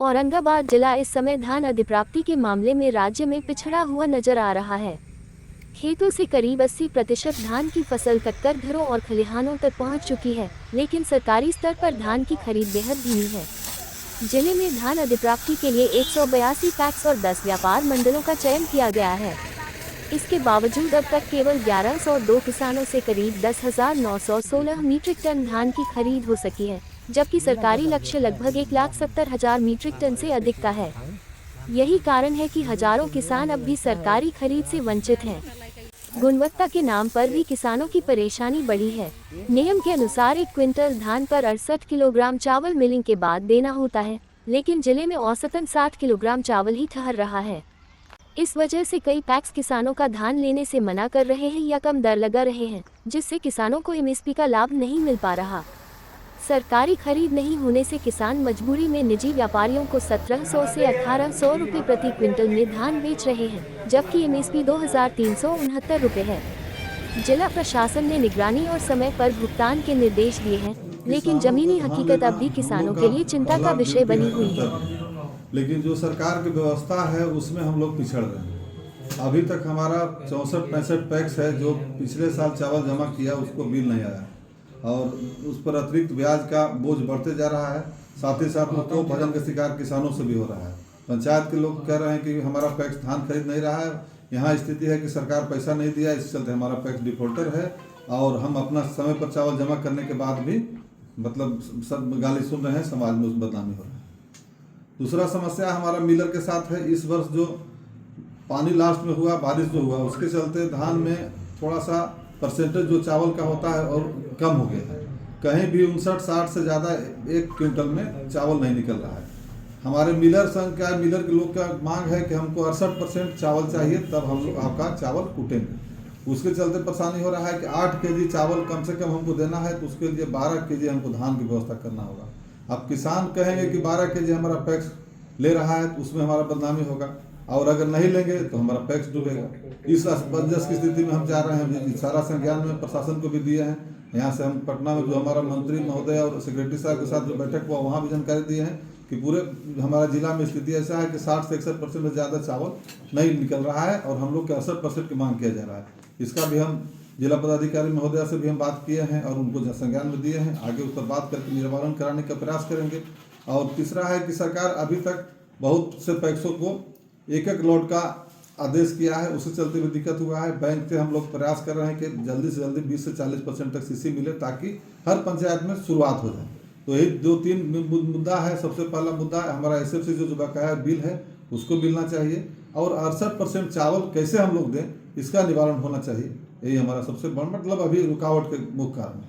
औरंगाबाद जिला इस समय धान अधिप्राप्ति के मामले में राज्य में पिछड़ा हुआ नजर आ रहा है। खेतों से करीब 80% धान की फसल कटकर घरों और खलिहानों तक पहुंच चुकी है, लेकिन सरकारी स्तर पर धान की खरीद बेहद धीमी है। जिले में धान अधिप्राप्ति के लिए 182 पैक्स और 10 व्यापार मंडलों का चयन किया गया है। इसके बावजूद अब तक केवल 1102 किसानों से करीब 10,916 मीट्रिक टन धान की खरीद हो सकी है, जबकि सरकारी लक्ष्य लगभग 1,70,000 मीट्रिक टन से अधिक का है। यही कारण है कि हजारों किसान अब भी सरकारी खरीद से वंचित हैं। गुणवत्ता के नाम पर भी किसानों की परेशानी बढ़ी है। नियम के अनुसार 1 क्विंटल धान पर 68 किलोग्राम चावल मिलिंग के बाद देना होता है, लेकिन जिले में औसतन 60 किलोग्राम चावल ही ठहर रहा है। इस वजह से कई पैक्स किसानों का धान लेने से मना कर रहे हैं या कम दर लगा रहे हैं, जिससे किसानों को एमएसपी का लाभ नहीं मिल पा रहा। सरकारी खरीद नहीं होने से किसान मजबूरी में निजी व्यापारियों को 1700 से 1800 रुपये प्रति क्विंटल में धान बेच रहे हैं, जबकि एमएसपी 2369 रुपये है। जिला प्रशासन ने निगरानी और समय पर भुगतान के निर्देश दिए हैं, लेकिन जमीनी हकीकत अब भी किसानों के लिए चिंता का विषय बनी हुई है। लेकिन जो सरकार की व्यवस्था है उसमें हम लोग पिछड़ रहे हैं। अभी तक हमारा 64-65 पैक्स है जो पिछले साल चावल जमा किया उसको बिल नहीं आया और उस पर अतिरिक्त ब्याज का बोझ बढ़ते जा रहा है। साथ ही साथ तो भजन का शिकार किसानों से भी हो रहा है। पंचायत के लोग कह रहे हैं कि हमारा पैक्स धान खरीद नहीं रहा है। यहाँ स्थिति है कि सरकार पैसा नहीं दिया, इस चलते हमारा पैक्स डिफॉल्टर है और हम अपना समय पर चावल जमा करने के बाद भी मतलब सब गाली सुन रहे हैं, समाज में उस बदनामी हो रहा है। दूसरा समस्या हमारा मिलर के साथ है। इस वर्ष जो पानी लास्ट में हुआ, बारिश जो हुआ, उसके चलते धान में थोड़ा सा परसेंटेज जो चावल का होता है और कम हो गया है। कहीं भी 59-60 से ज़्यादा 1 क्विंटल में चावल नहीं निकल रहा है। हमारे मिलर संघ का, मिलर के लोग का मांग है कि हमको 68% चावल चाहिए, तब हम लोग आपका चावल कूटेंगे। उसके चलते परेशानी हो रहा है कि 8 केजी चावल कम से कम हमको देना है, तो उसके लिए 12 केजी हमको धान की व्यवस्था करना होगा। अब किसान कहेंगे कि 12 केजी हमारा पैक्स ले रहा है, तो उसमें हमारा बदनामी होगा और अगर नहीं लेंगे तो हमारा पैक्स डूबेगा। इस असमंजस की स्थिति में हम जा रहे हैं। सारा संज्ञान में प्रशासन को भी दिए हैं। यहाँ से हम पटना में जो हमारा मंत्री महोदय और सेक्रेटरी साहब के साथ जो बैठक हुआ वहाँ भी जानकारी दिए हैं कि पूरे हमारा जिला में स्थिति ऐसा है कि 60 से 61% से ज़्यादा चावल नहीं निकल रहा है और हम लोग के 68% की मांग किया जा रहा है। इसका भी हम जिला पदाधिकारी महोदय से भी हम बात किए हैं और उनको संज्ञान में दिए हैं। आगे उस पर बात करके निवारण कराने का प्रयास करेंगे। और तीसरा है कि सरकार अभी तक बहुत से पैक्सों को एक लॉट का आदेश किया है, उससे चलते हुए दिक्कत हुआ है। बैंक से हम लोग प्रयास कर रहे हैं कि जल्दी से जल्दी 20 से 40% तक सीसी मिले ताकि हर पंचायत में शुरुआत हो जाए। तो यही 2-3 मुद्दा है। सबसे पहला मुद्दा हमारा एसएफसी जो बकाया बिल है उसको मिलना चाहिए और 68% चावल कैसे हम लोग दें इसका निवारण होना चाहिए। यही हमारा सबसे बड़ा मतलब अभी रुकावट के मुख्य कारण है।